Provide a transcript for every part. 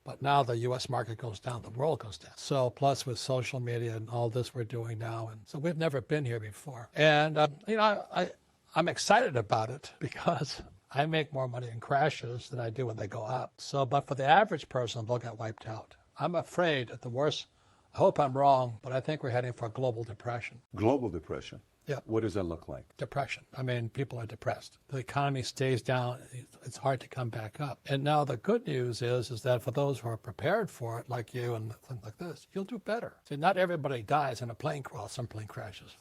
But now the U.S. market goes down, the world goes down. So plus with social media and all this we're doing now, and so we've never been here before. And I'm excited about it because I make more money in crashes than I do when they go up. So, but for the average person, they'll get wiped out. I'm afraid at the worst. I hope I'm wrong, but I think we're heading for a global depression. Global depression? Yeah. What does that look like? Depression. I mean, people are depressed. The economy stays down. It's hard to come back up. And now the good news is that for those who are prepared for it, like you and things like this, you'll do better. See, not everybody dies in a plane crash. Some plane crashes.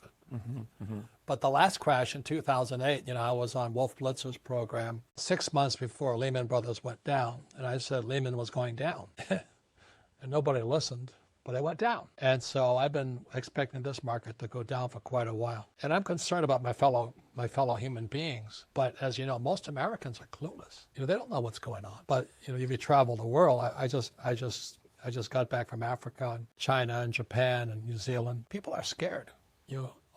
But the last crash in 2008, I was on Wolf Blitzer's program 6 months before Lehman Brothers went down. And I said Lehman was going down. And nobody listened. But it went down. And so I've been expecting this market to go down for quite a while. And I'm concerned about my fellow human beings. But as you know, most Americans are clueless. They don't know what's going on. But if you travel the world, I just got back from Africa and China and Japan and New Zealand. People are scared.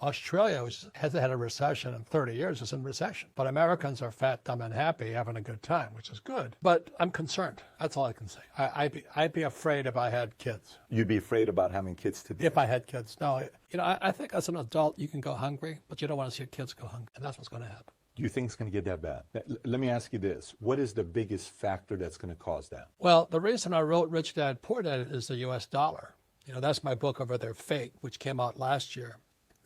Australia, which hasn't had a recession in 30 years, is in recession. But Americans are fat, dumb, and happy, having a good time, which is good. But I'm concerned. That's all I can say. I'd be afraid if I had kids. You'd be afraid about having kids today? If I had kids. No. I think as an adult, you can go hungry, but you don't want to see your kids go hungry. And that's what's going to happen. Do you think it's going to get that bad? Let me ask you this. What is the biggest factor that's going to cause that? Well, the reason I wrote Rich Dad, Poor Dad is the U.S. dollar. That's my book over there, Fake, which came out last year.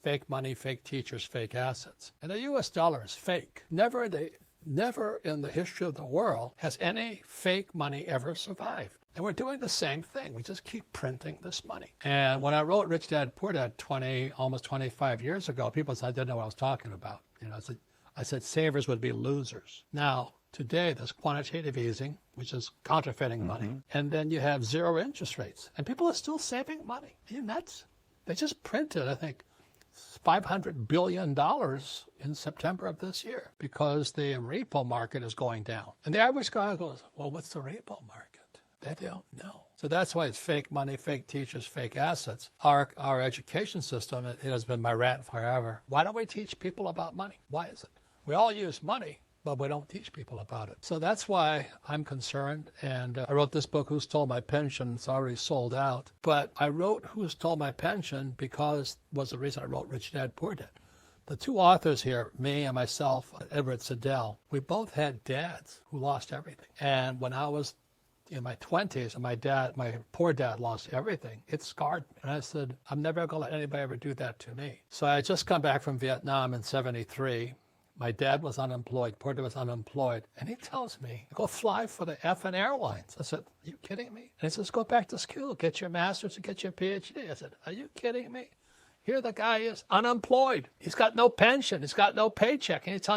Fake money, fake teachers, fake assets. And the U.S. dollar is fake. Never in the history of the world has any fake money ever survived. And we're doing the same thing. We just keep printing this money. And when I wrote Rich Dad, Poor Dad almost 25 years ago, people said I didn't know what I was talking about. I said savers would be losers. Now, today, there's quantitative easing, which is counterfeiting money. And then you have zero interest rates. And people are still saving money. Are you nuts? They just printed, I think, $500 billion in September of this year because the repo market is going down. And the average guy goes, well, what's the repo market? They don't know. So that's why it's fake money, fake teachers, fake assets. Our education system, it has been my rant forever. Why don't we teach people about money? Why is it? We all use money, but we don't teach people about it. So that's why I'm concerned. And I wrote this book, Who Stole My Pension? It's already sold out. But I wrote Who Stole My Pension because was the reason I wrote Rich Dad, Poor Dad. The two authors here, me and myself, Edward Siddell, we both had dads who lost everything. And when I was in my 20s and my poor dad lost everything, it scarred me. And I said, I'm never going to let anybody ever do that to me. So I had just come back from Vietnam in 73. My dad was unemployed, Poor Dad was unemployed, and he tells me, go fly for the effing airlines. I said, are you kidding me? And he says, go back to school, get your master's and get your PhD. I said, are you kidding me? Here the guy is unemployed. He's got no pension. He's got no paycheck. And he tells me